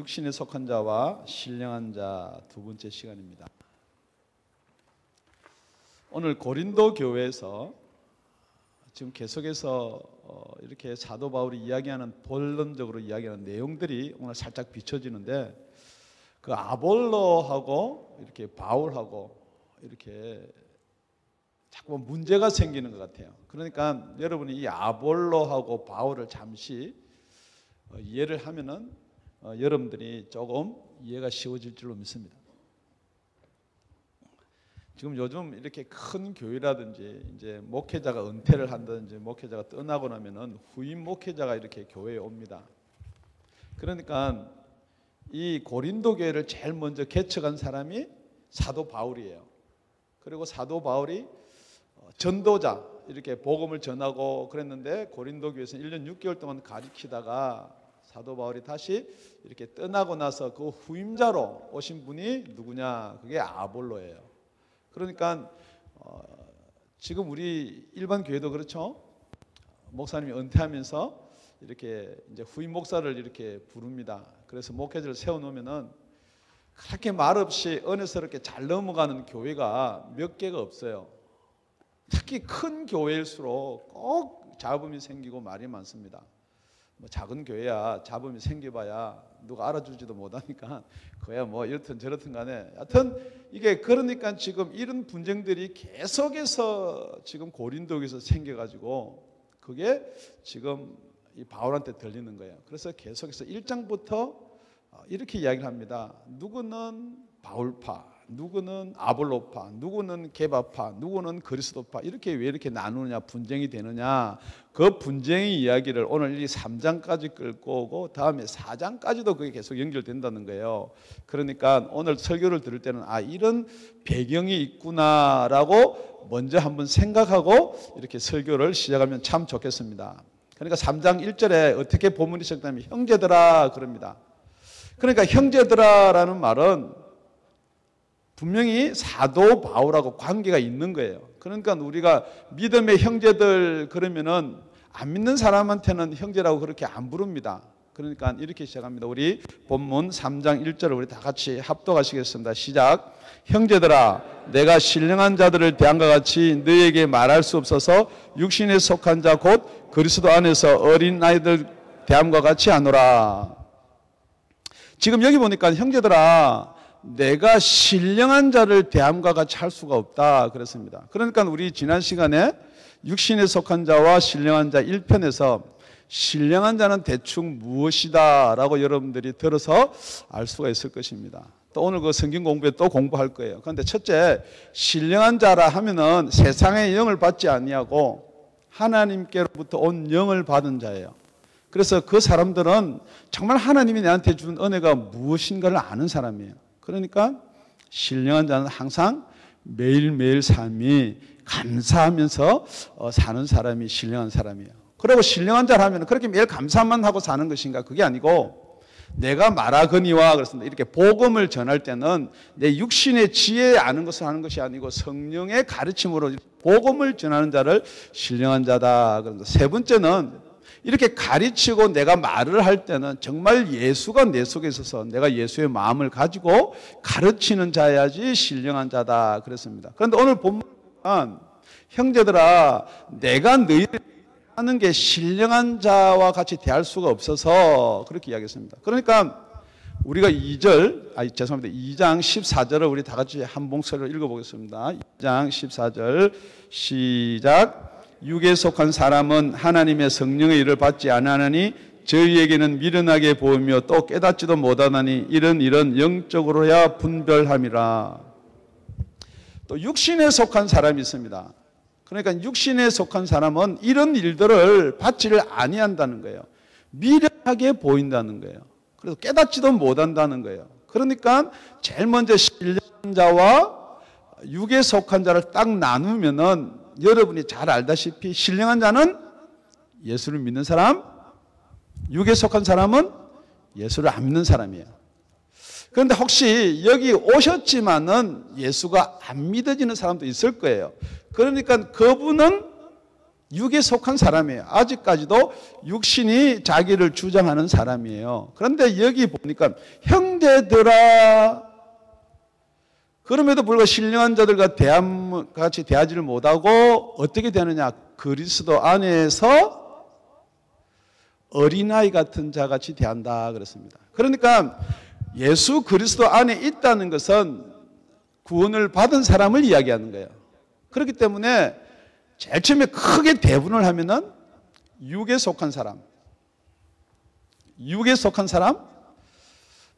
육신에 속한 자와 신령한 자 두 번째 시간입니다. 오늘 고린도 교회에서 지금 계속해서 이렇게 사도 바울이 이야기하는 본론적으로 이야기하는 내용들이 오늘 살짝 비춰지는데, 그 아볼로하고 이렇게 바울하고 이렇게 자꾸 문제가 생기는 것 같아요. 그러니까 여러분이 이 아볼로하고 바울을 잠시 이해를 하면은 여러분들이 조금 이해가 쉬워질 줄로 믿습니다. 지금 요즘 이렇게 큰 교회라든지 이제 목회자가 은퇴를 한다든지 목회자가 떠나고 나면은 후임 목회자가 이렇게 교회에 옵니다. 그러니까 이 고린도 교회를 제일 먼저 개척한 사람이 사도 바울이에요. 그리고 사도 바울이 전도자, 이렇게 복음을 전하고 그랬는데 고린도 교회에서 1년 6개월 동안 가르치다가 사도 바울이 다시 이렇게 떠나고 나서 그 후임자로 오신 분이 누구냐? 그게 아볼로예요. 그러니까 지금 우리 일반 교회도 그렇죠. 목사님이 은퇴하면서 이렇게 이제 후임 목사를 이렇게 부릅니다. 그래서 목회자를 세워놓으면은 그렇게 말없이 은혜스럽게 잘 넘어가는 교회가 몇 개가 없어요. 특히 큰 교회일수록 꼭 잡음이 생기고 말이 많습니다. 뭐 작은 교회야 잡음이 생겨봐야 누가 알아주지도 못하니까 그야 뭐 이렇든 저렇든 간에 하여튼 이게 그러니까 지금 이런 분쟁들이 계속해서 지금 고린도에서 생겨가지고 그게 지금 이 바울한테 들리는 거예요. 그래서 계속해서 1장부터 이렇게 이야기를 합니다. 누구는 바울파, 누구는 아볼로파, 누구는 게바파, 누구는 그리스도파, 이렇게 왜 이렇게 나누느냐, 분쟁이 되느냐, 그 분쟁의 이야기를 오늘 이 3장까지 끌고 오고 다음에 4장까지도 그게 계속 연결된다는 거예요. 그러니까 오늘 설교를 들을 때는 이런 배경이 있구나라고 먼저 한번 생각하고 이렇게 설교를 시작하면 참 좋겠습니다. 그러니까 3장 1절에 어떻게 본문이 시작되냐면 형제들아 그럽니다. 그러니까 형제들아라는 말은 분명히 사도 바울하고 관계가 있는 거예요. 그러니까 우리가 믿음의 형제들 그러면은 안 믿는 사람한테는 형제라고 그렇게 안 부릅니다. 그러니까 이렇게 시작합니다. 우리 본문 3장 1절을 우리 다 같이 합독하시겠습니다. 시작. 형제들아 내가 신령한 자들을 대함과 같이 너희에게 말할 수 없어서 육신에 속한 자 곧 그리스도 안에서 어린 아이들 대함과 같이 하노라. 지금 여기 보니까 형제들아 내가 신령한 자를 대함과 같이 할 수가 없다 그랬습니다. 그러니까 우리 지난 시간에 육신에 속한 자와 신령한 자 1편에서 신령한 자는 대충 무엇이다 라고 여러분들이 들어서 알 수가 있을 것입니다. 또 오늘 그 성경 공부에 또 공부할 거예요. 그런데 첫째, 신령한 자라 하면은 세상의 영을 받지 아니하고 하나님께로부터 온 영을 받은 자예요. 그래서 그 사람들은 정말 하나님이 내한테 준 은혜가 무엇인가를 아는 사람이에요. 그러니까 신령한 자는 항상 매일매일 삶이 감사하면서 사는 사람이 신령한 사람이에요. 그리고 신령한 자를 하면 그렇게 매일 감사만 하고 사는 것인가? 그게 아니고 내가 말하거니와 그렇습니다. 이렇게 복음을 전할 때는 내 육신의 지혜에 아는 것을 하는 것이 아니고 성령의 가르침으로 복음을 전하는 자를 신령한 자다. 세 번째는 이렇게 가르치고 내가 말을 할 때는 정말 예수가 내 속에 있어서 내가 예수의 마음을 가지고 가르치는 자야지 신령한 자다 그랬습니다. 그런데 오늘 본문은 형제들아 내가 너희를 하는 게 신령한 자와 같이 대할 수가 없어서 그렇게 이야기했습니다. 그러니까 우리가 2장 14절을 우리 다 같이 한 목소리로 읽어보겠습니다. 2장 14절 시작. 육에 속한 사람은 하나님의 성령의 일을 받지 아니하나니 저희에게는 미련하게 보이며 또 깨닫지도 못하나니 이런 영적으로야 분별함이라. 또 육신에 속한 사람이 있습니다. 그러니까 육신에 속한 사람은 이런 일들을 받지를 아니한다는 거예요. 미련하게 보인다는 거예요. 그래서 깨닫지도 못한다는 거예요. 그러니까 제일 먼저 신령한 자와 육에 속한 자를 딱 나누면은 여러분이 잘 알다시피 신령한 자는 예수를 믿는 사람, 육에 속한 사람은 예수를 안 믿는 사람이에요. 그런데 혹시 여기 오셨지만은 예수가 안 믿어지는 사람도 있을 거예요. 그러니까 그분은 육에 속한 사람이에요. 아직까지도 육신이 자기를 주장하는 사람이에요. 그런데 여기 보니까 형제들아, 그럼에도 불구하고 신령한 자들과 같이 대하지를 못하고 어떻게 되느냐? 그리스도 안에서 어린아이 같은 자같이 대한다 그랬습니다. 그러니까 예수 그리스도 안에 있다는 것은 구원을 받은 사람을 이야기하는 거예요. 그렇기 때문에 제일 처음에 크게 대분을 하면은 육에 속한 사람, 육에 속한 사람,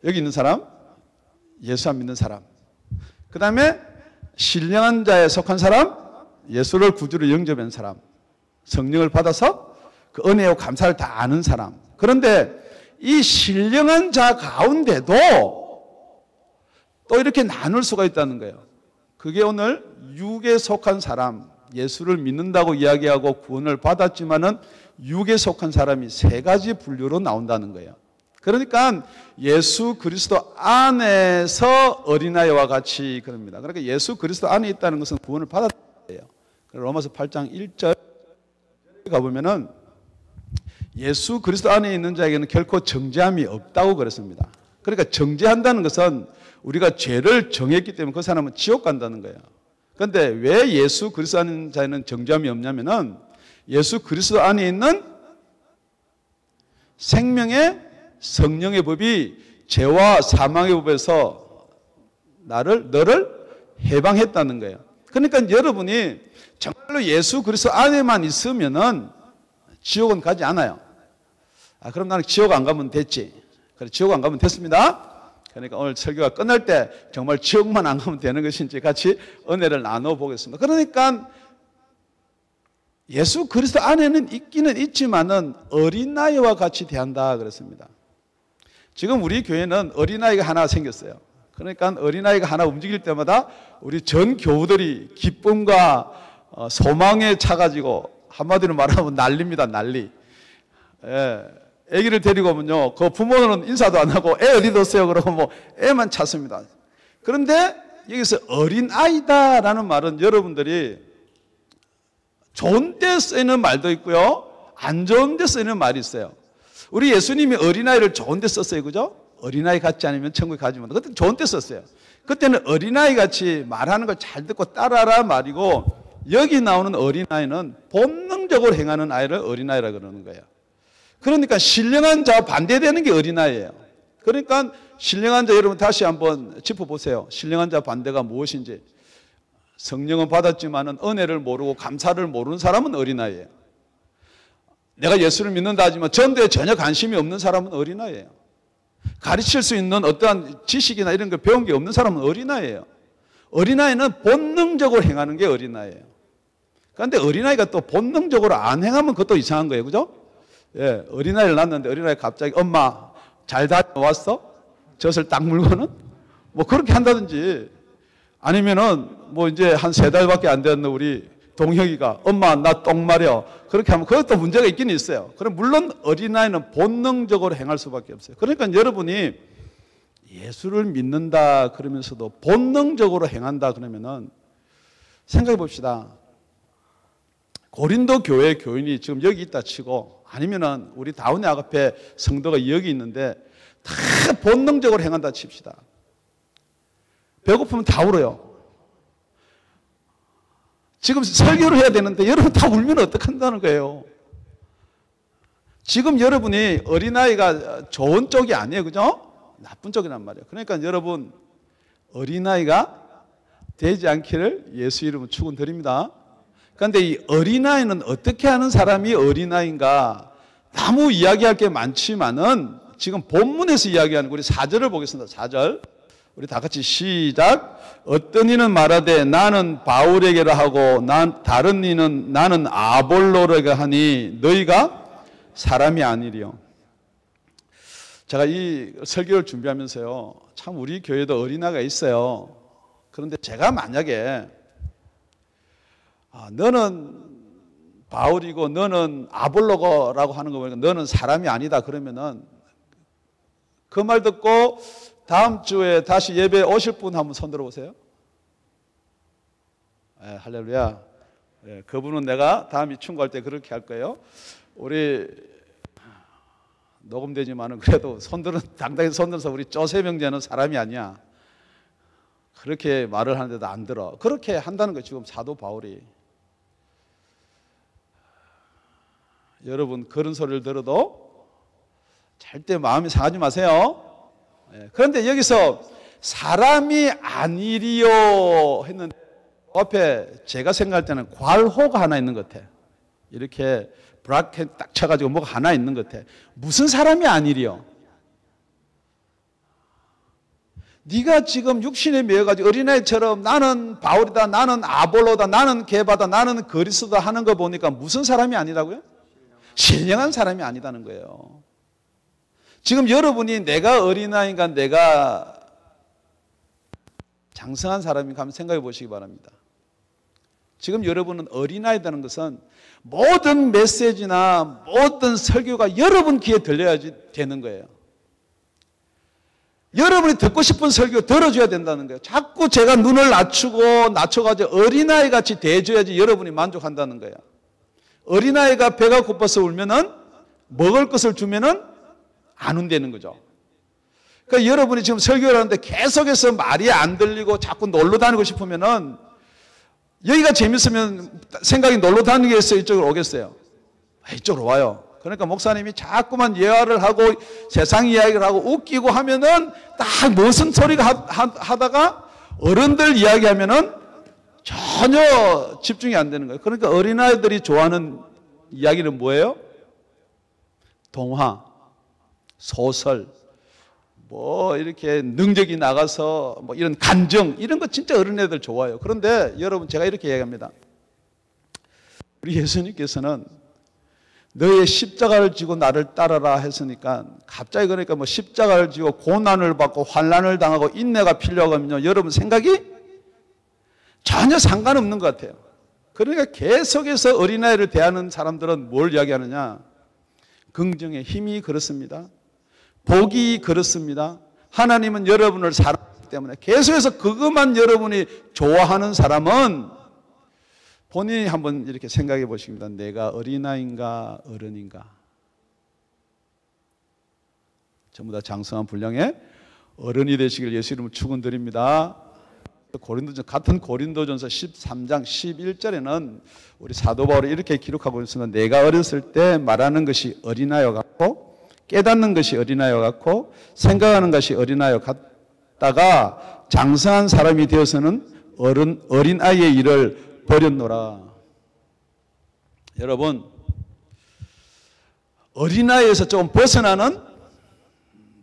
여기 있는 사람, 예수 안 믿는 사람, 그 다음에 신령한 자에 속한 사람, 예수를 구주로 영접한 사람, 성령을 받아서 그 은혜와 감사를 다 아는 사람. 그런데 이 신령한 자 가운데도 또 이렇게 나눌 수가 있다는 거예요. 그게 오늘 육에 속한 사람, 예수를 믿는다고 이야기하고 구원을 받았지만은 육에 속한 사람이 세 가지 분류로 나온다는 거예요. 그러니까 예수 그리스도 안에서 어린아이와 같이 그럽니다. 그러니까 예수 그리스도 안에 있다는 것은 구원을 받았다는 거예요. 로마서 8장 1절 가보면은 예수 그리스도 안에 있는 자에게는 결코 정죄함이 없다고 그랬습니다. 그러니까 정죄한다는 것은 우리가 죄를 정했기 때문에 그 사람은 지옥 간다는 거예요. 그런데 왜 예수 그리스도 안에 있는 자에는 정죄함이 없냐면은 예수 그리스도 안에 있는 생명의 성령의 법이 죄와 사망의 법에서 너를 해방했다는 거예요. 그러니까 여러분이 정말로 예수 그리스도 안에만 있으면은 지옥은 가지 않아요. 그럼 나는 지옥 안 가면 됐지. 그래, 지옥 안 가면 됐습니다. 그러니까 오늘 설교가 끝날 때 정말 지옥만 안 가면 되는 것인지 같이 은혜를 나눠 보겠습니다. 그러니까 예수 그리스도 안에는 있기는 있지만은 어린아이와 같이 대한다 그랬습니다. 지금 우리 교회는 어린아이가 하나 생겼어요. 그러니까 어린아이가 하나 움직일 때마다 우리 전 교우들이 기쁨과 소망에 차가지고 한마디로 말하면 난리입니다. 난리. 애기를 데리고 오면요, 그 부모는 인사도 안 하고 애 어디 뒀어요? 그러고 뭐 애만 찾습니다. 그런데 여기서 어린아이다라는 말은 여러분들이 좋은 데 쓰이는 말도 있고요, 안 좋은 데 쓰이는 말이 있어요. 우리 예수님이 어린아이를 좋은 데 썼어요. 그죠? 어린아이 같지 않으면 천국에 가지 못한다. 그때 좋은 데 썼어요. 그때는 어린아이 같이 말하는 걸 잘 듣고 따라라 말이고, 여기 나오는 어린아이는 본능적으로 행하는 아이를 어린아이라 그러는 거예요. 그러니까 신령한 자와 반대되는 게 어린아이예요. 그러니까 신령한 자 여러분 다시 한번 짚어보세요. 신령한 자 반대가 무엇인지. 성령은 받았지만은 은혜를 모르고 감사를 모르는 사람은 어린아이예요. 내가 예수를 믿는다 하지만 전도에 전혀 관심이 없는 사람은 어린아이예요. 가르칠 수 있는 어떠한 지식이나 이런 걸 배운 게 없는 사람은 어린아이예요. 어린아이는 본능적으로 행하는 게 어린아이예요. 그런데 어린아이가 또 본능적으로 안 행하면 그것도 이상한 거예요. 그죠? 예, 어린아이를 낳았는데 어린아이가 갑자기 엄마 잘 다녀왔어? 젖을 딱 물고는? 뭐 그렇게 한다든지, 아니면은 뭐 이제 한 3달밖에 안 됐는 우리 동혁이가 엄마 나 똥 마려, 그렇게 하면 그것도 문제가 있긴 있어요. 그럼 물론 어린아이는 본능적으로 행할 수밖에 없어요. 그러니까 여러분이 예수를 믿는다 그러면서도 본능적으로 행한다 그러면은 생각해 봅시다. 고린도 교회 교인이 지금 여기 있다 치고, 아니면은 우리 다운의 앞에 성도가 여기 있는데 다 본능적으로 행한다 칩시다. 배고프면 다 울어요. 지금 설교를 해야 되는데 여러분 다 울면 어떡한다는 거예요. 지금 여러분이 어린아이가 좋은 쪽이 아니에요. 그죠? 나쁜 쪽이란 말이에요. 그러니까 여러분 어린아이가 되지 않기를 예수 이름으로 축원드립니다. 그런데 이 어린아이는 어떻게 하는 사람이 어린아이인가? 너무 이야기할 게 많지만은 지금 본문에서 이야기하는 우리 4절을 보겠습니다. 4절. 우리 다 같이 시작. 어떤 이는 말하되 나는 바울에게라 하고 다른 이는 나는 아볼로에게 하니 너희가 사람이 아니리요. 제가 이 설교를 준비하면서요, 참 우리 교회도 어린아이가 있어요. 그런데 제가 만약에 너는 바울이고 너는 아볼로라고 하는 거 보니까 너는 사람이 아니다 그러면은 그 말 듣고 다음 주에 다시 예배 오실 분 한번 손 들어보세요. 할렐루야. 예, 그분은 내가 다음 이 충고할 때 그렇게 할 거예요. 우리 녹음되지만은 그래도 손들은 당당히 손들어서 우리 쪼세 명제는 사람이 아니야. 그렇게 말을 하는데도 안 들어. 그렇게 한다는 거 지금 사도 바울이. 여러분 그런 소리를 들어도 절대 마음이 상하지 마세요. 예, 그런데 여기서 사람이 아니리요 했는데 앞에 제가 생각할 때는 괄호가 하나 있는 것 같아. 이렇게 브라켓 딱 쳐가지고 뭐가 하나 있는 것 같아. 무슨 사람이 아니리요? 네가 지금 육신에 매여가지고 어린아이처럼 나는 바울이다, 나는 아볼로다, 나는 게바다, 나는 그리스도다 하는 거 보니까 무슨 사람이 아니라고요? 신령한 사람이 아니다는 거예요. 지금 여러분이 내가 어린아이인가 내가 장성한 사람인가 한번 생각해 보시기 바랍니다. 지금 여러분은 어린아이라는 것은 모든 메시지나 모든 설교가 여러분 귀에 들려야지 되는 거예요. 여러분이 듣고 싶은 설교 들어줘야 된다는 거예요. 자꾸 제가 눈을 낮춰가지고 어린아이 같이 대해줘야지 여러분이 만족한다는 거예요. 어린아이가 배가 고파서 울면은 먹을 것을 주면은 안 운다는 거죠. 그러니까 여러분이 지금 설교를 하는데 계속해서 말이 안 들리고 자꾸 놀러 다니고 싶으면은 여기가 재밌으면 생각이 놀러 다니겠어요? 이쪽으로 오겠어요? 이쪽으로 와요. 그러니까 목사님이 자꾸만 예화를 하고 세상 이야기를 하고 웃기고 하면은 딱 무슨 소리가 하다가 어른들 이야기하면은 전혀 집중이 안 되는 거예요. 그러니까 어린아이들이 좋아하는 이야기는 뭐예요? 동화, 소설, 뭐 이렇게 능력이 나가서 뭐 이런 간증 이런 거 진짜 어린애들 좋아해요. 그런데 여러분 제가 이렇게 얘기합니다. 우리 예수님께서는 너의 십자가를 지고 나를 따르라 했으니까 갑자기 그러니까 뭐 십자가를 지고 고난을 받고 환난을 당하고 인내가 필요하고 하면요 여러분 생각이 전혀 상관없는 것 같아요. 그러니까 계속해서 어린아이를 대하는 사람들은 뭘 이야기하느냐? 긍정의 힘이 그렇습니다. 복이 그렇습니다. 하나님은 여러분을 사랑하기 때문에 계속해서 그것만 여러분이 좋아하는 사람은 본인이 한번 이렇게 생각해 보십니다. 내가 어린아이인가 어른인가? 전부 다 장성한 분량의 어른이 되시길 예수 이름으로 축원드립니다. 같은 고린도전서 13장 11절에는 우리 사도 바울이 이렇게 기록하고 있습니다. 내가 어렸을 때 말하는 것이 어린아이와 같고 깨닫는 것이 어린아이와 같고 생각하는 것이 어린아이와 같다가 장성한 사람이 되어서는 어린아이의 일을 버렸노라. 여러분 어린아이에서 조금 벗어나는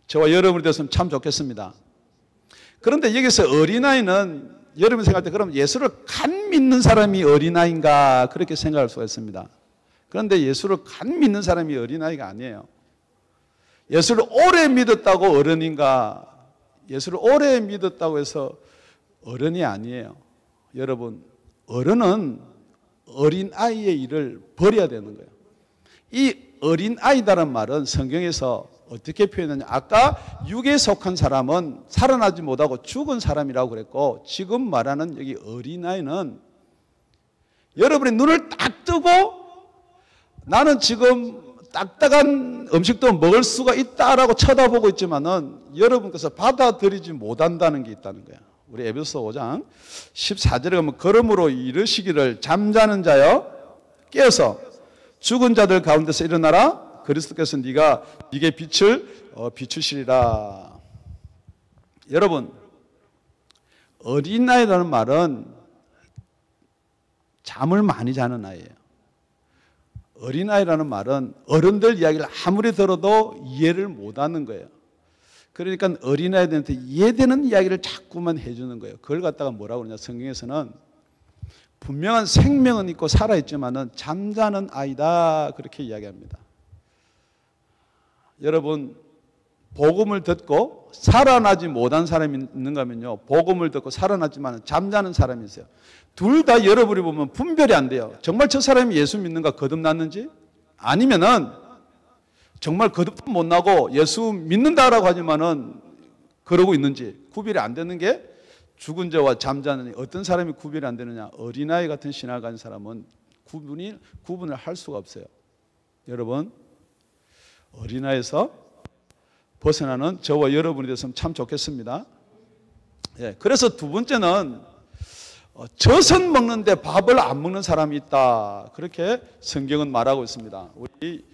저와 여러분이 되었으면 참 좋겠습니다. 그런데 여기서 어린아이는 여러분이 생각할 때 그럼 예수를 간 믿는 사람이 어린아이인가 그렇게 생각할 수가 있습니다. 그런데 예수를 간 믿는 사람이 어린아이가 아니에요. 예수를 오래 믿었다고 어른인가? 예수를 오래 믿었다고 해서 어른이 아니에요. 여러분 어른은 어린아이의 일을 버려야 되는 거예요. 이 어린아이다라는 말은 성경에서 어떻게 표현하냐? 아까 육에 속한 사람은 살아나지 못하고 죽은 사람이라고 그랬고 지금 말하는 여기 어린아이는 여러분의 눈을 딱 뜨고 나는 지금 딱딱한 음식도 먹을 수가 있다라고 쳐다보고 있지만은 여러분께서 받아들이지 못한다는 게 있다는 거야. 우리 에베소 5장 14절에 가면 그러므로 이르시기를 잠자는 자여 깨어서 죽은 자들 가운데서 일어나라. 그리스도께서 네게 빛을 비추시리라. 여러분 어린아이라는 말은 잠을 많이 자는 아이예요. 어린아이라는 말은 어른들 이야기를 아무리 들어도 이해를 못하는 거예요. 그러니까 어린아이들한테 이해되는 이야기를 자꾸만 해주는 거예요. 그걸 갖다가 뭐라고 그러냐? 성경에서는 분명한 생명은 있고 살아있지만은 잠자는 아이다 그렇게 이야기합니다. 여러분 복음을 듣고 살아나지 못한 사람이 있는가 하면요 복음을 듣고 살아났지만 잠자는 사람이 있어요. 둘 다 여러분이 보면 분별이 안 돼요. 정말 저 사람이 예수 믿는가 거듭났는지 아니면은 정말 거듭도 못 나고 예수 믿는다라고 하지만은 그러고 있는지 구별이 안 되는 게 죽은 자와 잠자는 어떤 사람이 구별이 안 되느냐? 어린아이 같은 신앙을 가진 사람은 구분을 할 수가 없어요. 여러분, 어린아이에서 벗어나는 저와 여러분이 됐으면 참 좋겠습니다. 예, 그래서 두 번째는 젖은 먹는데 밥을 안 먹는 사람이 있다. 그렇게 성경은 말하고 있습니다. 우리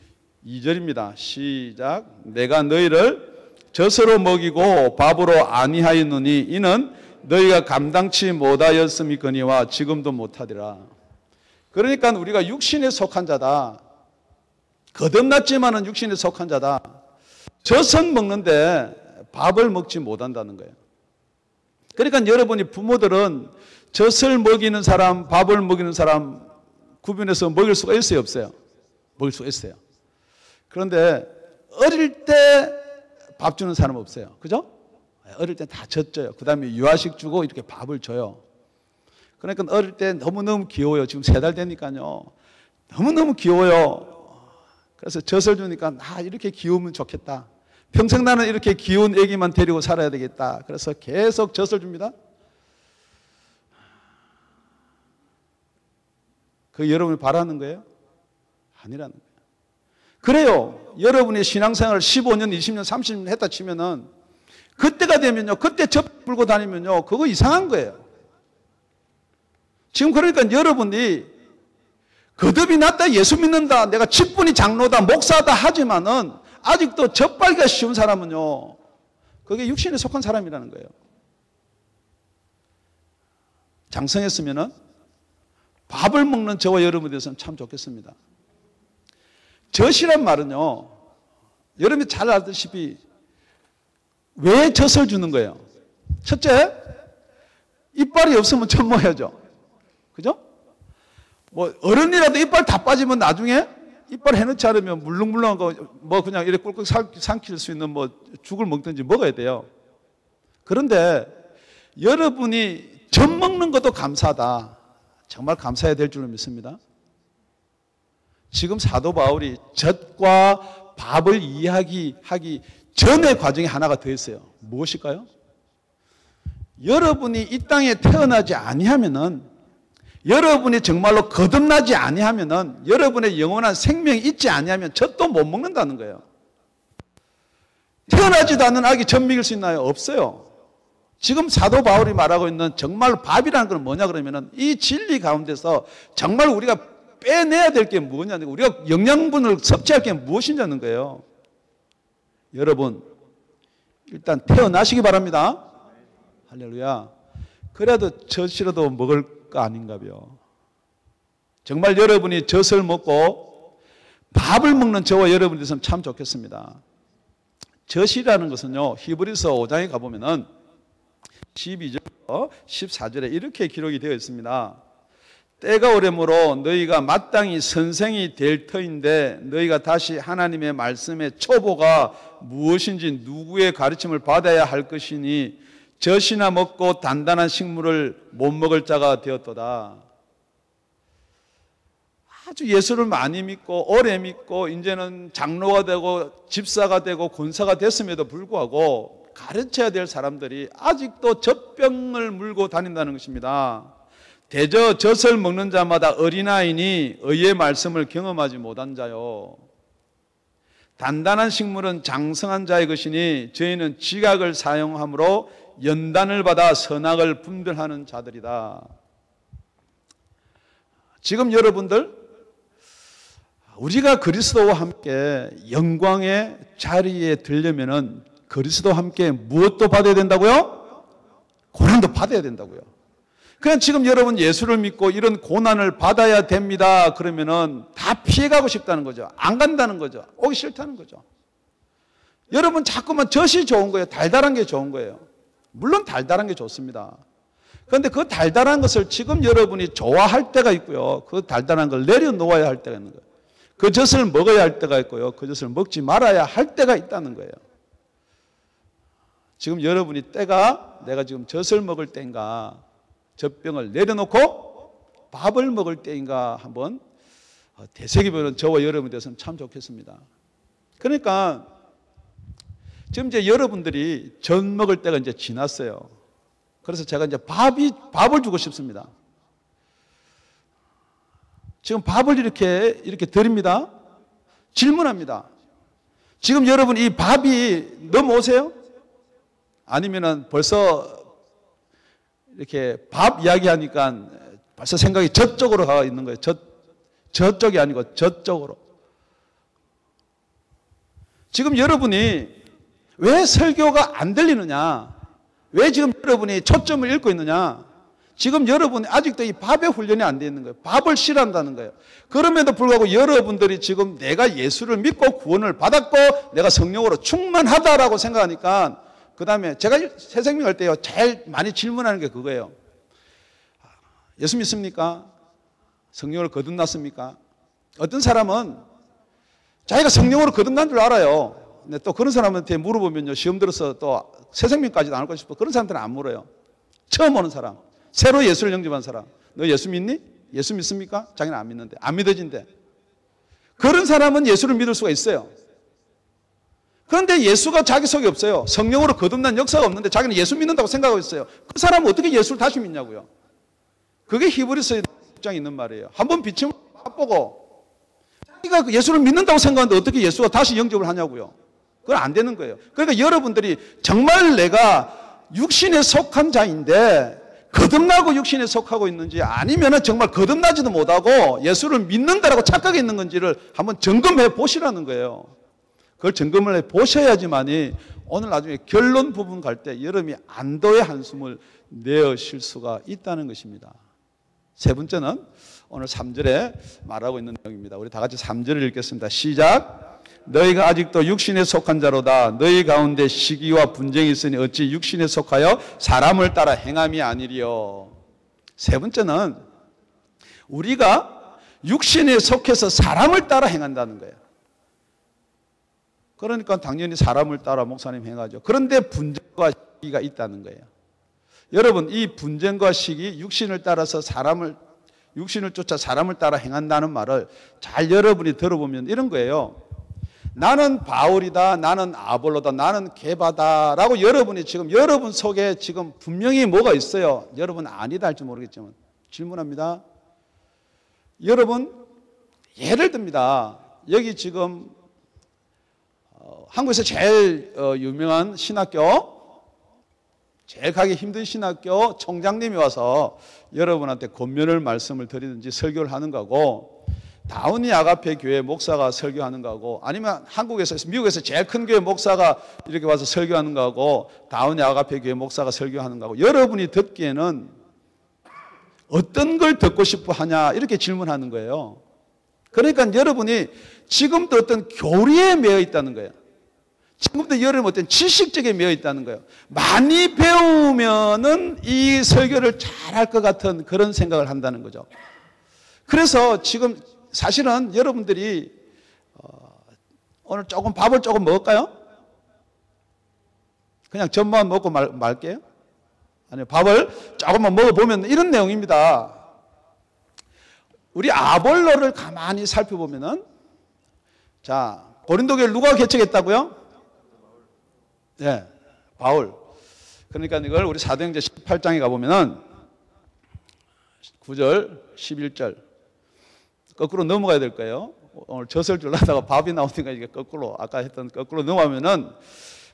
2절입니다. 시작. 내가 너희를 젖으로 먹이고 밥으로 아니하였느니 이는 너희가 감당치 못하였음이거니와 지금도 못하리라. 그러니까 우리가 육신에 속한 자다. 거듭났지만은 육신에 속한 자다. 젖은 먹는데 밥을 먹지 못한다는 거예요. 그러니까 여러분이 부모들은 젖을 먹이는 사람, 밥을 먹이는 사람 구분해서 먹일 수가 있어요, 없어요? 먹일 수가 있어요. 그런데 어릴 때 밥 주는 사람 없어요. 그죠? 어릴 때 다 젖줘요. 그 다음에 유아식 주고 이렇게 밥을 줘요. 그러니까 어릴 때 너무너무 귀여워요. 지금 3달 되니까요. 너무너무 귀여워요. 그래서 젖을 주니까 이렇게 귀여우면 좋겠다. 평생 나는 이렇게 귀여운 애기만 데리고 살아야 되겠다. 그래서 계속 젖을 줍니다. 그게 여러분이 바라는 거예요? 아니라는 거예요. 그래요. 여러분의 신앙생활을 15년, 20년, 30년 했다 치면은 그때가 되면요. 그때 젖 불고 다니면요. 그거 이상한 거예요. 지금 그러니까 여러분이 거듭이 났다, 예수 믿는다, 내가 직분이 장로다, 목사다 하지만은 아직도 젖발기가 쉬운 사람은요. 그게 육신에 속한 사람이라는 거예요. 장성했으면은 밥을 먹는 저와 여러분이 되었으면 참 좋겠습니다. 젖이란 말은요, 여러분이 잘 알다시피 왜 젖을 주는 거예요? 첫째, 이빨이 없으면 젖 먹어야죠. 그죠? 뭐 어른이라도 이빨 다 빠지면 나중에 이빨 해놓지 않으면 물렁물렁한 거 뭐 그냥 이렇게 꿀꿀 삼킬 수 있는 뭐 죽을 먹든지 먹어야 돼요. 그런데 여러분이 젖 먹는 것도 감사하다. 정말 감사해야 될 줄로 믿습니다. 지금 사도 바울이 젖과 밥을 이야기하기 전의 과정이 하나가 더 있어요. 무엇일까요? 여러분이 이 땅에 태어나지 아니하면은, 여러분이 정말로 거듭나지 아니하면은, 여러분의 영원한 생명이 있지 아니하면 젖도 못 먹는다는 거예요. 태어나지도 않는 아기 젖 먹일 수 있나요? 없어요. 지금 사도 바울이 말하고 있는 정말 밥이라는 건 뭐냐 그러면은 이 진리 가운데서 정말 우리가 빼내야 될 게 뭐냐는 거예요. 우리가 영양분을 섭취할 게 무엇이냐는 거예요. 여러분, 일단 태어나시기 바랍니다. 할렐루야. 그래도 젖이라도 먹을 거 아닌가요? 정말 여러분이 젖을 먹고 밥을 먹는 저와 여러분이 됐으면 참 좋겠습니다. 젖이라는 것은요, 히브리서 5장에 가보면은 12절, 14절에 이렇게 기록이 되어 있습니다. 때가 오려므로 너희가 마땅히 선생이 될 터인데 너희가 다시 하나님의 말씀의 초보가 무엇인지 누구의 가르침을 받아야 할 것이니 젖이나 먹고 단단한 식물을 못 먹을 자가 되었도다. 아주 예수를 많이 믿고 오래 믿고 이제는 장로가 되고 집사가 되고 권사가 됐음에도 불구하고 가르쳐야 될 사람들이 아직도 젖병을 물고 다닌다는 것입니다. 대저 젖을 먹는 자마다 어린아이니 의의 말씀을 경험하지 못한 자요. 단단한 식물은 장성한 자의 것이니 저희는 지각을 사용함으로 연단을 받아 선악을 분별하는 자들이다. 지금 여러분들, 우리가 그리스도와 함께 영광의 자리에 들려면은 그리스도와 함께 무엇도 받아야 된다고요? 고난도 받아야 된다고요. 그냥 지금 여러분 예수를 믿고 이런 고난을 받아야 됩니다. 그러면은 다 피해가고 싶다는 거죠. 안 간다는 거죠. 오기 싫다는 거죠. 여러분 자꾸만 젖이 좋은 거예요. 달달한 게 좋은 거예요. 물론 달달한 게 좋습니다. 그런데 그 달달한 것을 지금 여러분이 좋아할 때가 있고요. 그 달달한 걸 내려놓아야 할 때가 있는 거예요. 그 젖을 먹어야 할 때가 있고요. 그 젖을 먹지 말아야 할 때가 있다는 거예요. 지금 여러분이 때가 내가 지금 젖을 먹을 때인가, 젖병을 내려놓고 밥을 먹을 때인가 한번 되새겨보는 저와 여러분이 되었으면 참 좋겠습니다. 그러니까 지금 이제 여러분들이 젖 먹을 때가 이제 지났어요. 그래서 제가 이제 밥을 주고 싶습니다. 지금 밥을 이렇게 드립니다. 질문합니다. 지금 여러분 이 밥이 넘어오세요? 아니면은 벌써 이렇게 밥 이야기하니까 벌써 생각이 저쪽으로 가 있는 거예요. 저쪽이 아니고 저쪽으로. 지금 여러분이 왜 설교가 안 들리느냐? 왜 지금 여러분이 초점을 잃고 있느냐? 지금 여러분이 아직도 이 밥의 훈련이 안 되어 있는 거예요. 밥을 싫어한다는 거예요. 그럼에도 불구하고 여러분들이 지금 내가 예수를 믿고 구원을 받았고 내가 성령으로 충만하다라고 생각하니까 그 다음에 제가 새 생명할 때요 제일 많이 질문하는 게 그거예요. 예수 믿습니까? 성령으로 거듭났습니까? 어떤 사람은 자기가 성령으로 거듭난 줄 알아요. 근데 또 그런 사람한테 물어보면요 시험 들어서 또 새 생명까지도 안 올 것 싶어. 그런 사람들은 안 물어요. 처음 오는 사람, 새로 예수를 영접한 사람, 너 예수 믿니? 예수 믿습니까? 자기는 안 믿는데, 안 믿어진대. 그런 사람은 예수를 믿을 수가 있어요. 그런데 예수가 자기 속에 없어요. 성령으로 거듭난 역사가 없는데 자기는 예수 믿는다고 생각하고 있어요. 그 사람은 어떻게 예수를 다시 믿냐고요. 그게 히브리서에 입장에 있는 말이에요. 한번 비침을 맛보고 자기가 예수를 믿는다고 생각하는데 어떻게 예수가 다시 영접을 하냐고요. 그건 안 되는 거예요. 그러니까 여러분들이 정말 내가 육신에 속한 자인데 거듭나고 육신에 속하고 있는지 아니면 정말 거듭나지도 못하고 예수를 믿는다라고 착각해 있는 건지를 한번 점검해 보시라는 거예요. 그걸 점검을 해 보셔야지만이 오늘 나중에 결론 부분 갈 때 여러분이 안도의 한숨을 내어쉴 수가 있다는 것입니다. 세 번째는 오늘 3절에 말하고 있는 내용입니다. 우리 다 같이 3절을 읽겠습니다. 시작. 너희가 아직도 육신에 속한 자로다. 너희 가운데 시기와 분쟁이 있으니 어찌 육신에 속하여 사람을 따라 행함이 아니리요. 세 번째는 우리가 육신에 속해서 사람을 따라 행한다는 거예요. 그러니까 당연히 사람을 따라 목사님 행하죠. 그런데 분쟁과 시기가 있다는 거예요. 여러분 이 분쟁과 시기, 육신을 따라서 육신을 쫓아 사람을 따라 행한다는 말을 잘 여러분이 들어보면 이런 거예요. 나는 바울이다, 나는 아볼로다, 나는 게바다 라고 여러분이 지금 여러분 속에 지금 분명히 뭐가 있어요. 여러분 아니다 할지 모르겠지만 질문합니다. 여러분 예를 듭니다. 여기 지금 한국에서 제일 유명한 신학교, 제일 가기 힘든 신학교 총장님이 와서 여러분한테 권면을 말씀을 드리든지 설교를 하는 거고, 다우니 아가페 교회 목사가 설교하는 거고, 아니면 미국에서 제일 큰 교회 목사가 이렇게 와서 설교하는 거고, 다우니 아가페 교회 목사가 설교하는 거고, 여러분이 듣기에는 어떤 걸 듣고 싶어 하냐 이렇게 질문하는 거예요. 그러니까 여러분이 지금도 어떤 교리에 매여 있다는 거예요. 지금도 여러분 어떤 지식적에 매여 있다는 거예요. 많이 배우면은 이 설교를 잘할 것 같은 그런 생각을 한다는 거죠. 그래서 지금 사실은 여러분들이 오늘 밥을 조금 먹을까요? 그냥 젖만 먹고 말게요. 아니요, 밥을 조금만 먹어보면 이런 내용입니다. 우리 아볼로를 가만히 살펴보면은, 자, 고린도 교회를 누가 개척했다고요? 네, 바울. 그러니까 이걸 우리 사도행전 18장에 가보면은 9절, 11절 거꾸로 넘어가야 될 거예요. 오늘 젖을 주려다가 밥이 나오니까 이게 거꾸로, 아까 했던 거꾸로 넘어가면은,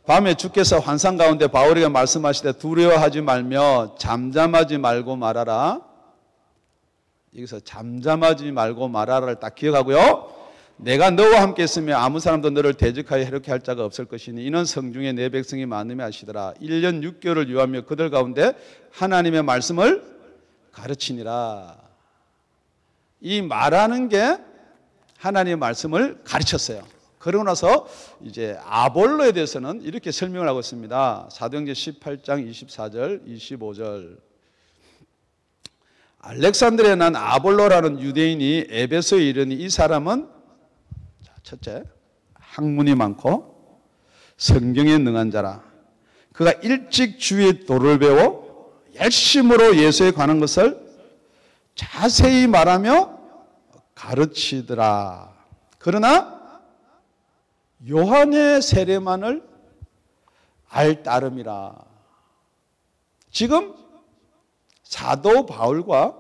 밤에 주께서 환상 가운데 바울에게 말씀하시되 두려워하지 말며 잠잠하지 말고 말하라. 여기서 잠잠하지 말고 말하라를 딱 기억하고요. 내가 너와 함께 있으며 아무 사람도 너를 대적하여 해롭게 할 자가 없을 것이니 이는 성중에 내 백성이 많음에 하시더라. 1년 6개월을 유하며 그들 가운데 하나님의 말씀을 가르치니라. 이 말하는 게 하나님의 말씀을 가르쳤어요. 그러고 나서 이제 아볼로에 대해서는 이렇게 설명을 하고 있습니다. 사도행전 18장 24절, 25절. 알렉산드리아에 난 아볼로라는 유대인이 에베소에 이르니 이 사람은 첫째, 학문이 많고 성경에 능한 자라. 그가 일찍 주의 도를 배워 열심으로 예수에 관한 것을 자세히 말하며 가르치더라. 그러나 요한의 세례만을 알 따름이라. 지금 사도 바울과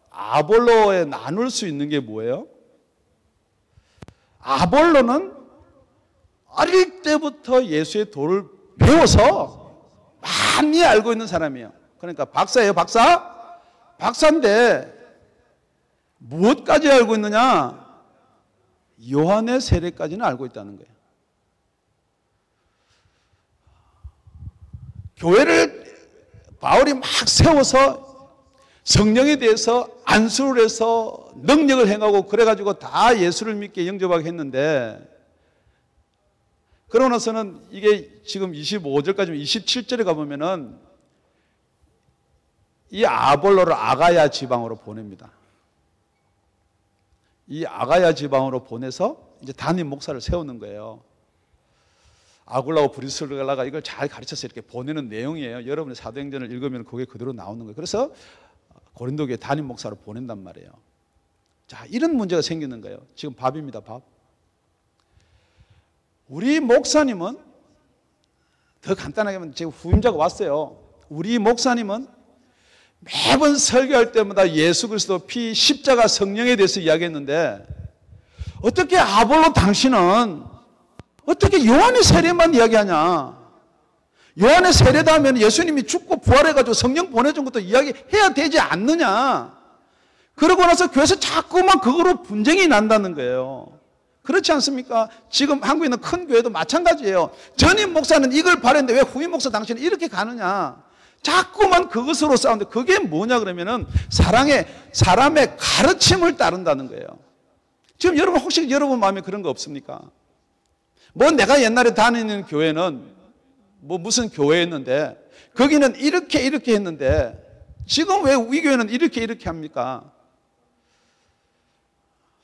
아볼로에 나눌 수 있는 게 뭐예요? 아볼로는 어릴 때부터 예수의 도를 배워서 많이 알고 있는 사람이에요. 그러니까 박사예요, 박사? 박사인데 무엇까지 알고 있느냐? 요한의 세례까지는 알고 있다는 거예요. 교회를 바울이 막 세워서 성령에 대해서 안수를 해서 능력을 행하고 그래가지고 다 예수를 믿게 영접하게 했는데, 그러고 나서는 이게 지금 25절까지 27절에 가보면은 이 아볼로를 아가야 지방으로 보냅니다. 이 아가야 지방으로 보내서 이제 담임 목사를 세우는 거예요. 아굴라고 브리스라가 이걸 잘 가르쳐서 이렇게 보내는 내용이에요. 여러분의 사도행전을 읽으면 그게 그대로 나오는 거예요. 그래서 고린도 교회 담임 목사로 보낸단 말이에요. 자, 이런 문제가 생기는 거예요. 지금 밥입니다, 밥. 우리 목사님은 더 간단하게 하면 지금 후임자가 왔어요. 우리 목사님은 매번 설교할 때마다 예수 그리스도 피 십자가 성령에 대해서 이야기했는데, 어떻게 아볼로 당신은 어떻게 요한의 세례만 이야기하냐? 요한의 세례다 하면 예수님이 죽고 부활해가지고 성령 보내준 것도 이야기해야 되지 않느냐? 그러고 나서 교회에서 자꾸만 그거로 분쟁이 난다는 거예요. 그렇지 않습니까? 지금 한국에 있는 큰 교회도 마찬가지예요. 전임 목사는 이걸 바랬는데 왜 후임 목사 당신은 이렇게 가느냐? 자꾸만 그것으로 싸우는데, 그게 뭐냐 그러면은 사람의 가르침을 따른다는 거예요. 지금 여러분 혹시 여러분 마음에 그런 거 없습니까? 뭐 내가 옛날에 다니는 교회는 뭐 무슨 교회였는데 거기는 이렇게 했는데 지금 왜 우리 교회는 이렇게 합니까?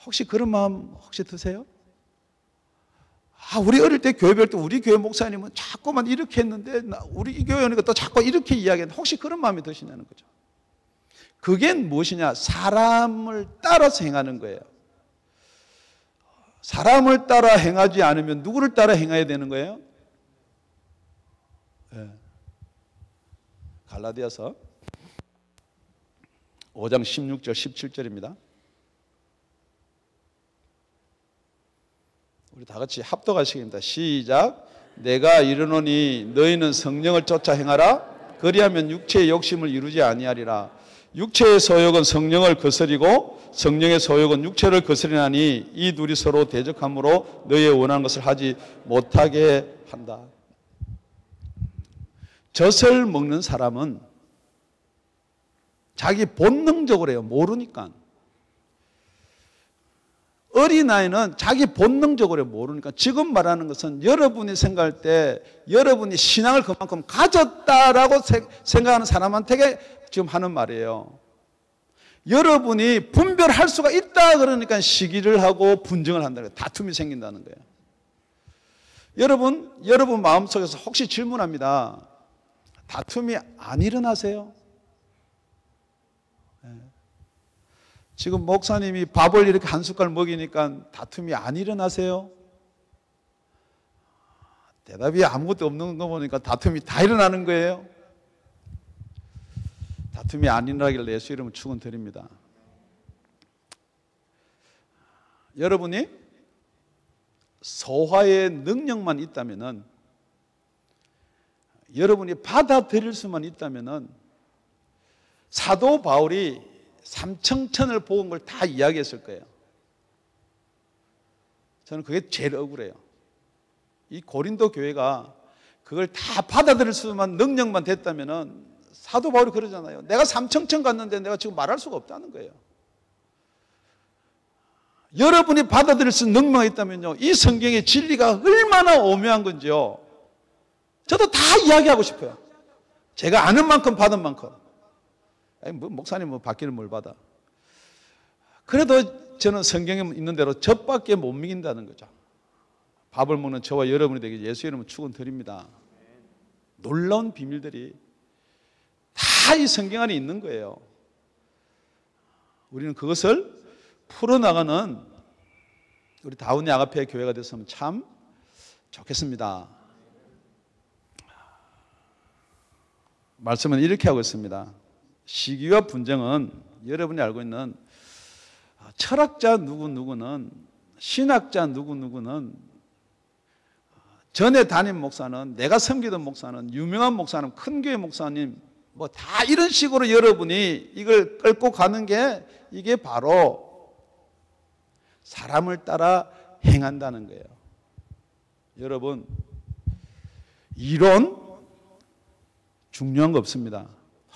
혹시 그런 마음 혹시 드세요? 우리 어릴 때 교회 배울 때 우리 교회 목사님은 자꾸만 이렇게 했는데 우리 이 교회 오니까 또 자꾸 이렇게 이야기했는데, 혹시 그런 마음이 드시냐는 거죠. 그게 무엇이냐? 사람을 따라서 행하는 거예요. 사람을 따라 행하지 않으면 누구를 따라 행해야 되는 거예요? 네. 갈라디아서 5장 16절 17절입니다. 우리 다 같이 합독하시겠습니다. 시작. 내가 이르노니 너희는 성령을 쫓아 행하라. 그리하면 육체의 욕심을 이루지 아니하리라. 육체의 소욕은 성령을 거스리고 성령의 소욕은 육체를 거스리나니 이 둘이 서로 대적함으로 너희의 원하는 것을 하지 못하게 한다. 젖을 먹는 사람은 자기 본능적으로 해요. 모르니까. 어린아이는 자기 본능적으로 모르니까. 지금 말하는 것은 여러분이 생각할 때 여러분이 신앙을 그만큼 가졌다라고 생각하는 사람한테 지금 하는 말이에요. 여러분이 분별할 수가 있다 그러니까 시기를 하고 분쟁을 한다는 거예요. 다툼이 생긴다는 거예요. 여러분 마음속에서 혹시 질문합니다. 다툼이 안 일어나세요? 지금 목사님이 밥을 이렇게 한 숟갈 먹이니까 다툼이 안 일어나세요? 대답이 아무것도 없는 거 보니까 다툼이 다 일어나는 거예요. 다툼이 안 일어나길래 예수 이름으로 축원드립니다. 여러분이 소화의 능력만 있다면은, 여러분이 받아들일 수만 있다면은, 사도 바울이 삼청천을 복은 걸 다 이야기했을 거예요. 저는 그게 제일 억울해요. 이 고린도 교회가 그걸 다 받아들일 수만 능력만 됐다면은, 사도 바울이 그러잖아요. 내가 삼청천 갔는데 내가 지금 말할 수가 없다는 거예요. 여러분이 받아들일 수 있는 능력이 있다면요, 이 성경의 진리가 얼마나 오묘한 건지요, 저도 다 이야기하고 싶어요. 제가 아는 만큼 받은 만큼. 아니, 뭐 목사님 뭐 받기는 뭘 받아. 그래도 저는 성경에 있는 대로 젖밖에 못 먹인다는 거죠. 밥을 먹는 저와 여러분이 되게 예수 이름으로 축원드립니다. 놀라운 비밀들이 다 이 성경 안에 있는 거예요. 우리는 그것을 풀어나가는 우리 다운이 아가페 교회가 됐으면 참 좋겠습니다. 말씀은 이렇게 하고 있습니다. 시기와 분쟁은 여러분이 알고 있는 철학자 누구누구는, 신학자 누구누구는, 전에 담임 목사는, 내가 섬기던 목사는, 유명한 목사는, 큰 교회 목사님, 뭐 다 이런 식으로 여러분이 이걸 끌고 가는 게 이게 바로 사람을 따라 행한다는 거예요. 여러분, 이론 중요한 거 없습니다.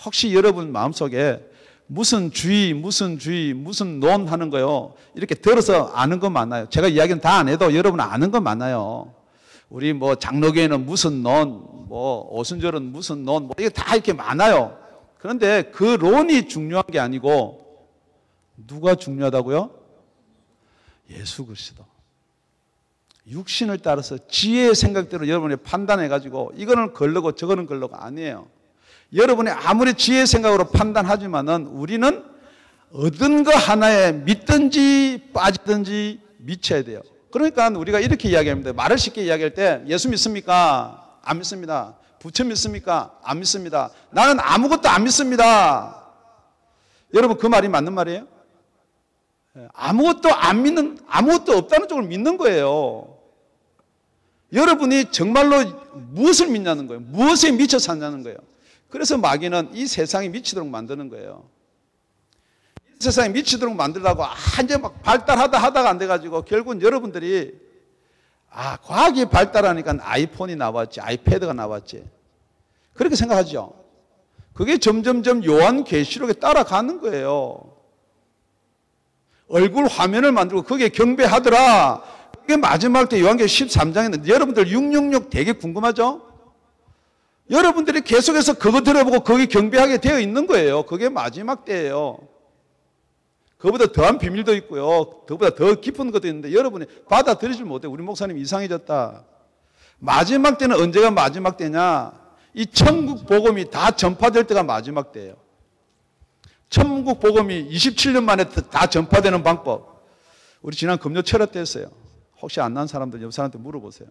혹시 여러분 마음속에 무슨 주의, 무슨 논 하는 거요, 이렇게 들어서 아는 거 많아요. 제가 이야기는 다 안 해도 여러분 아는 거 많아요. 우리 뭐 장로교회는 무슨 논, 뭐 오순절은 무슨 논, 뭐 이게 다 이렇게 많아요. 그런데 그 론이 중요한 게 아니고 누가 중요하다고요? 예수 그리스도. 육신을 따라서 지혜의 생각대로 여러분이 판단해가지고 이거는 걸르고 저거는 걸르고 아니에요. 여러분이 아무리 지혜의 생각으로 판단하지만은 우리는 얻은 거 하나에 믿든지 빠지든지 미쳐야 돼요. 그러니까 우리가 이렇게 이야기합니다. 말을 쉽게 이야기할 때 예수 믿습니까? 안 믿습니다. 부처 믿습니까? 안 믿습니다. 나는 아무것도 안 믿습니다. 여러분 그 말이 맞는 말이에요? 아무것도 안 믿는, 아무것도 없다는 쪽을 믿는 거예요. 여러분이 정말로 무엇을 믿냐는 거예요. 무엇에 미쳐 사냐는 거예요. 그래서 마귀는 이 세상에 미치도록 만드는 거예요. 이 세상에 미치도록 만들라고 이제 막 하다가 안 돼가지고 결국은 여러분들이 과학이 발달하니까 아이폰이 나왔지, 아이패드가 나왔지, 그렇게 생각하죠. 그게 점점점 요한계시록에 따라가는 거예요. 얼굴 화면을 만들고 거기에 경배하더라. 그게 마지막 때 요한계시 13장에 있는데 여러분들 666 되게 궁금하죠? 여러분들이 계속해서 그거 들어보고 거기 경배하게 되어 있는 거예요. 그게 마지막 때예요. 그보다 더한 비밀도 있고요. 그보다 더 깊은 것도 있는데 여러분이 받아들이지 못해. 우리 목사님 이상해졌다. 마지막 때는 언제가 마지막 때냐? 이 천국 복음이 다 전파될 때가 마지막 때예요. 천국 복음이 27년 만에 다 전파되는 방법. 우리 지난 금요 철학 때 했어요. 혹시 안 난 사람들 옆 사람한테 물어보세요.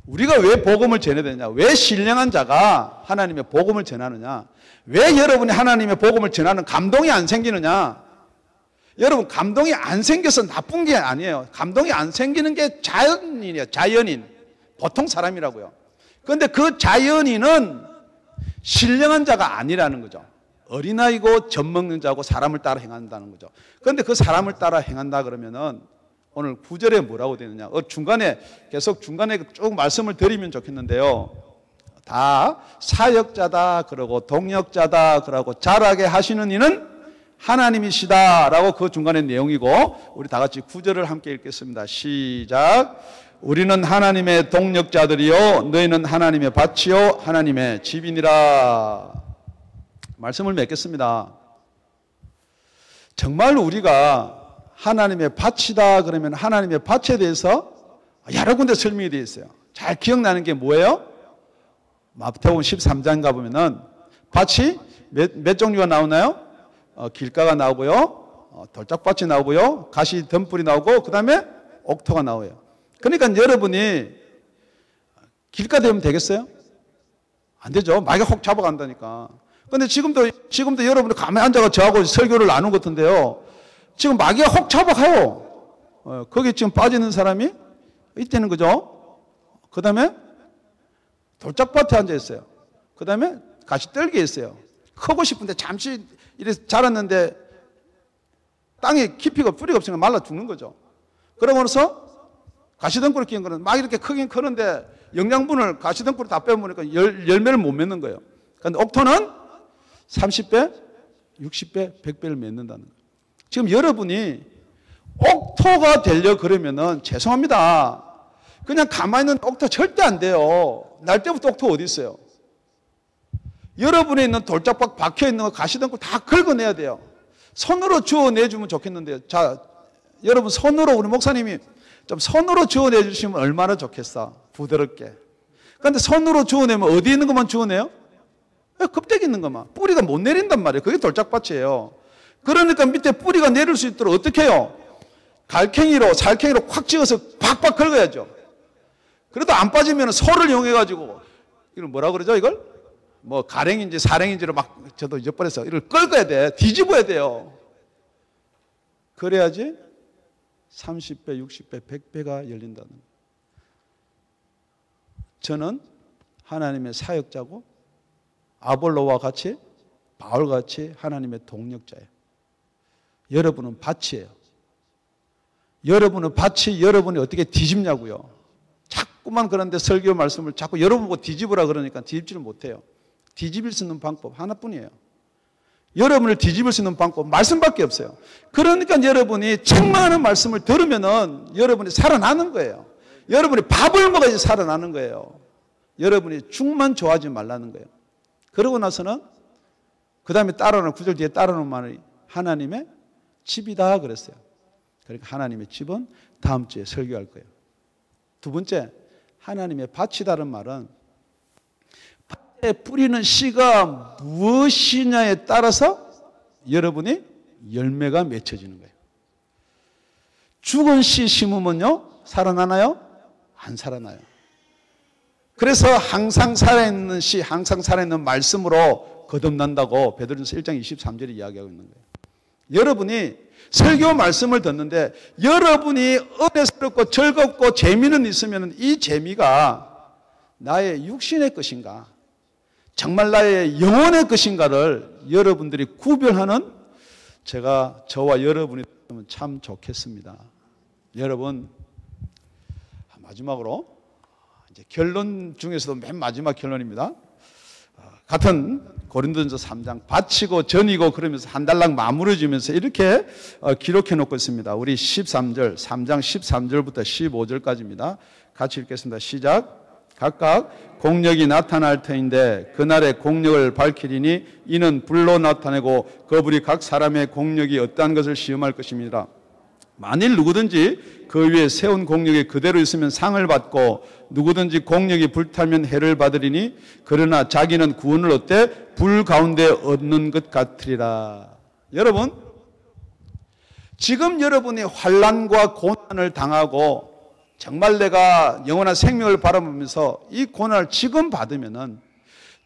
우리가 왜 복음을 전해야 되냐? 왜 신령한 자가 하나님의 복음을 전하느냐? 왜 여러분이 하나님의 복음을 전하는 감동이 안 생기느냐? 여러분 감동이 안 생겨서 나쁜 게 아니에요. 감동이 안 생기는 게 자연인이에요. 자연인. 보통 사람이라고요. 그런데 그 자연인은 신령한 자가 아니라는 거죠. 어린아이고 젖먹는 자고 사람을 따라 행한다는 거죠. 그런데 그 사람을 따라 행한다 그러면은 오늘 9절에 뭐라고 되느냐? 중간에 계속 중간에 쭉 말씀을 드리면 좋겠는데요. 다 사역자다 그러고 동역자다 그러고 잘하게 하시는 이는 하나님이시다라고 그 중간의 내용이고, 우리 다 같이 9절을 함께 읽겠습니다. 시작. 우리는 하나님의 동역자들이요 너희는 하나님의 밭이요 하나님의 집이니라. 말씀을 맺겠습니다. 정말 우리가 하나님의 밭이다 그러면 하나님의 밭에 대해서 여러 군데 설명이 되어 있어요. 잘 기억나는 게 뭐예요? 마태복음 13장 가보면은 밭이 몇 종류가 나오나요? 길가가 나오고요, 돌짝밭이 나오고요, 가시 덤불이 나오고 그 다음에 옥토가 나와요. 그러니까 여러분이 길가 되면 되겠어요? 안 되죠. 마귀가 혹 잡아간다니까. 그런데 지금도 여러분이 가만히 앉아서 저하고 설교를 나눈 것 같은데요. 지금 마귀가 혹 잡아가요. 거기 지금 빠지는 사람이 있다는 거죠. 그 다음에 돌짝밭에 앉아 있어요. 그 다음에 가시떨기에 있어요. 크고 싶은데 잠시 이래서 자랐는데 땅에 깊이가 뿌리가 없으니까 말라 죽는 거죠. 그러면서 가시덩굴을 끼는 거는 막 이렇게 크긴 크는데 영양분을 가시덩굴을 다 빼먹으니까 열매를 못 맺는 거예요. 그런데 옥토는 30배, 60배, 100배를 맺는다는 거예요. 지금 여러분이 옥토가 되려 그러면은 죄송합니다. 그냥 가만히 있는 옥토 절대 안 돼요. 날 때부터 옥토 어디 있어요? 여러분에 있는 돌짝박 박혀있는 거 가시덩굴 다 긁어내야 돼요. 손으로 주워내주면 좋겠는데요. 자, 여러분 손으로, 우리 목사님이 좀 손으로 주워내주시면 얼마나 좋겠어. 부드럽게. 그런데 손으로 주워내면 어디 있는 것만 주워내요? 껍데기 있는 것만. 뿌리가 못 내린단 말이에요. 그게 돌짝밭이에요. 그러니까 밑에 뿌리가 내릴 수 있도록 어떻게 해요? 갈캥이로, 살쾡이로 콱 찍어서 박박 긁어야죠. 그래도 안 빠지면 소를 이용해가지고, 이걸 뭐라 그러죠, 이걸? 뭐 가랭인지 사랭인지로 막 저도 잊어버려서 이걸 긁어야 돼. 뒤집어야 돼요. 그래야지 30배, 60배, 100배가 열린다는 거예요. 저는 하나님의 사역자고 아볼로와 같이 바울과 같이 하나님의 동력자예요. 여러분은 밭이에요. 여러분은 밭이 여러분이 어떻게 뒤집냐고요. 자꾸만 그런데 설교 말씀을 자꾸 여러분 보고 뒤집으라 그러니까 뒤집지를 못해요. 뒤집을 수 있는 방법 하나뿐이에요. 여러분을 뒤집을 수 있는 방법 말씀밖에 없어요. 그러니까 여러분이 책망하는 말씀을 들으면은 여러분이 살아나는 거예요. 여러분이 밥을 먹어야지 살아나는 거예요. 여러분이 죽만 좋아하지 말라는 거예요. 그러고 나서는 그 다음에 따라오는 9절 뒤에 따라오는 말이 하나님의 집이다 그랬어요. 그러니까 하나님의 집은 다음 주에 설교할 거예요. 두 번째, 하나님의 밭이다는 말은 밭에 뿌리는 씨가 무엇이냐에 따라서 여러분이 열매가 맺혀지는 거예요. 죽은 씨 심으면요 살아나나요? 안 살아나요. 그래서 항상 살아있는 씨, 항상 살아있는 말씀으로 거듭난다고 베드로전서 1장 23절에 이야기하고 있는 거예요. 여러분이 설교 말씀을 듣는데 여러분이 은혜스럽고 즐겁고 재미는 있으면 이 재미가 나의 육신의 것인가 정말 나의 영혼의 것인가를 여러분들이 구별하는 저와 여러분이 되면 참 좋겠습니다. 여러분, 마지막으로 이제 결론 중에서도 맨 마지막 결론입니다. 같은 고린도전서 3장 바치고 전이고 그러면서 한 달락 마무리지면서 이렇게 기록해 놓고 있습니다. 우리 13절 3장 13절부터 15절까지입니다. 같이 읽겠습니다. 시작. 각각 공력이 나타날 터인데 그날의 공력을 밝히리니 이는 불로 나타내고 그 불이 각 사람의 공력이 어떠한 것을 시험할 것입니다. 만일 누구든지 그 위에 세운 공력이 그대로 있으면 상을 받고 누구든지 공력이 불타면 해를 받으리니 그러나 자기는 구원을 얻되 불 가운데 얻는 것 같으리라. 여러분, 지금 여러분이 환난과 고난을 당하고 정말 내가 영원한 생명을 바라보면서 이 고난을 지금 받으면은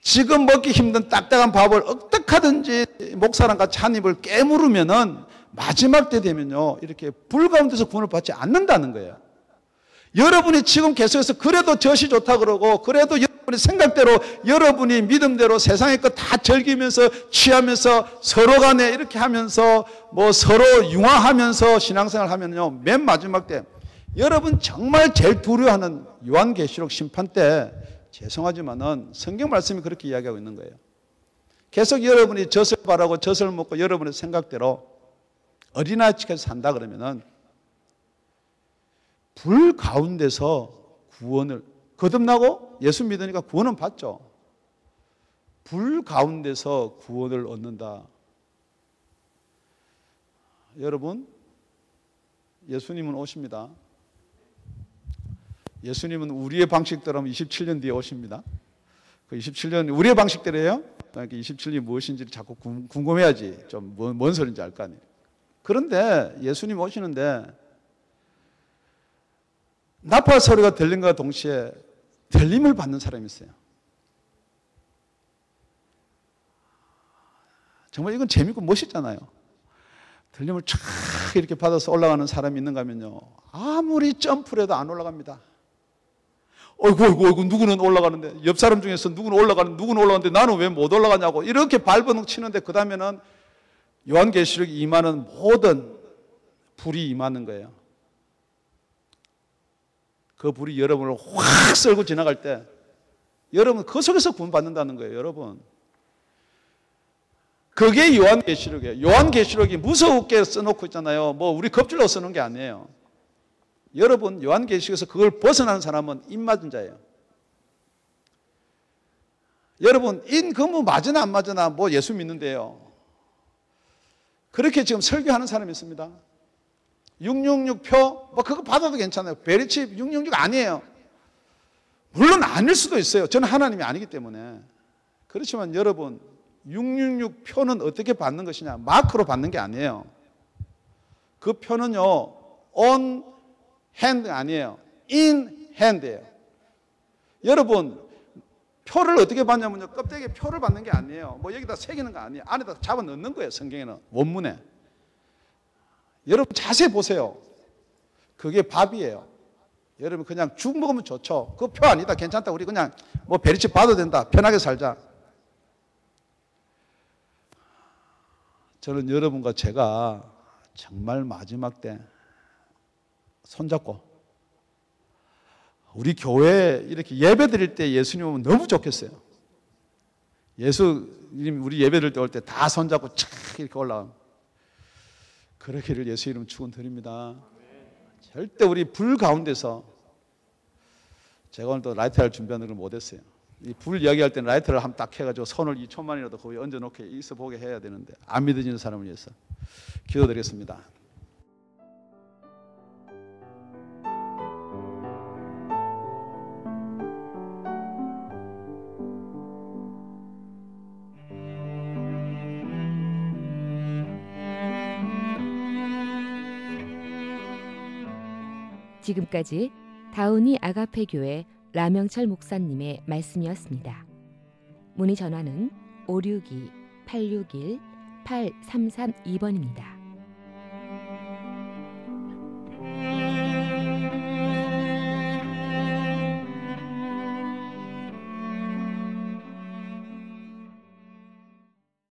지금 먹기 힘든 딱딱한 밥을 어떻게 하든지 목사랑 같이 한 입을 깨물으면은 마지막 때 되면요 이렇게 불 가운데서 구원을 받지 않는다는 거예요. 여러분이 지금 계속해서 그래도 젖이 좋다 그러고 그래도 여러분의 생각대로 여러분이 믿음대로 세상의 것 다 즐기면서 취하면서 서로 간에 이렇게 하면서 뭐 서로 융화하면서 신앙생활 하면요 맨 마지막 때 여러분 정말 제일 두려워하는 요한계시록 심판 때 죄송하지만은 성경 말씀이 그렇게 이야기하고 있는 거예요. 계속 여러분이 젖을 바라고 젖을 먹고 여러분의 생각대로 어린아이처럼 산다 그러면은 불 가운데서 구원을 거듭나고 예수 믿으니까 구원은 받죠. 불 가운데서 구원을 얻는다. 여러분, 예수님은 오십니다. 예수님은 우리의 방식대로 하면 27년 뒤에 오십니다. 그 27년 우리의 방식대로예요. 그러니까 27년이 무엇인지를 자꾸 궁금해야지 좀 뭔 소리인지 알 거 아니에요. 그런데 예수님 오시는데 나팔 소리가 들린과 동시에 들림을 받는 사람이 있어요. 정말 이건 재밌고 멋있잖아요. 들림을 쫙 이렇게 받아서 올라가는 사람이 있는가 하면요 아무리 점프를 해도 안 올라갑니다. 어이구 누구는 올라가는데 옆 사람 중에서 누구는 올라가는데 나는 왜 못 올라가냐고 이렇게 발버둥 치는데 그 다음에는 요한계시록에 임하는 모든 불이 임하는 거예요. 그 불이 여러분을 확 썰고 지나갈 때 여러분 그 속에서 구원받는다는 거예요. 여러분 그게 요한계시록이에요. 요한계시록이 무섭게 써놓고 있잖아요. 뭐 우리 겁질러 쓰는 게 아니에요. 여러분 요한계시록에서 그걸 벗어나는 사람은 입맞은 자예요. 여러분 뭐 맞으나 안 맞으나 뭐 예수 믿는데요. 그렇게 지금 설교하는 사람이 있습니다. 666표 뭐 그거 받아도 괜찮아요. 베리칩 666 아니에요. 물론 아닐 수도 있어요. 저는 하나님이 아니기 때문에. 그렇지만 여러분 666표는 어떻게 받는 것이냐? 마크로 받는 게 아니에요. 그 표는요 on hand 아니에요. in hand예요. 여러분 표를 어떻게 받냐면요. 껍데기에 표를 받는 게 아니에요. 뭐 여기다 새기는 거 아니에요. 안에다 잡아 넣는 거예요. 성경에는. 원문에. 여러분 자세히 보세요. 그게 밥이에요. 여러분 그냥 죽 먹으면 좋죠. 그 표 아니다. 괜찮다. 우리 그냥 뭐 베리칩 봐도 된다. 편하게 살자. 저는 여러분과 제가 정말 마지막 때 손잡고 우리 교회에 이렇게 예배 드릴 때 예수님 오면 너무 좋겠어요. 예수님 우리 예배 드릴 때 올 때 다 손잡고 착 이렇게 올라가면 그렇게를 예수 이름 축원드립니다. 절대 우리 불 가운데서 제가 오늘 또 라이트를 준비하는 걸 못했어요. 이 불 이야기할 때는 라이트를 한번 딱 해가지고 손을 2초만이라도 거기 얹어놓게 있어 보게 해야 되는데 안 믿어지는 사람을 위해서 기도드리겠습니다. 지금까지 다운이 아가페 교회 라명철 목사님의 말씀이었습니다. 문의 전화는 562-861-8332번입니다.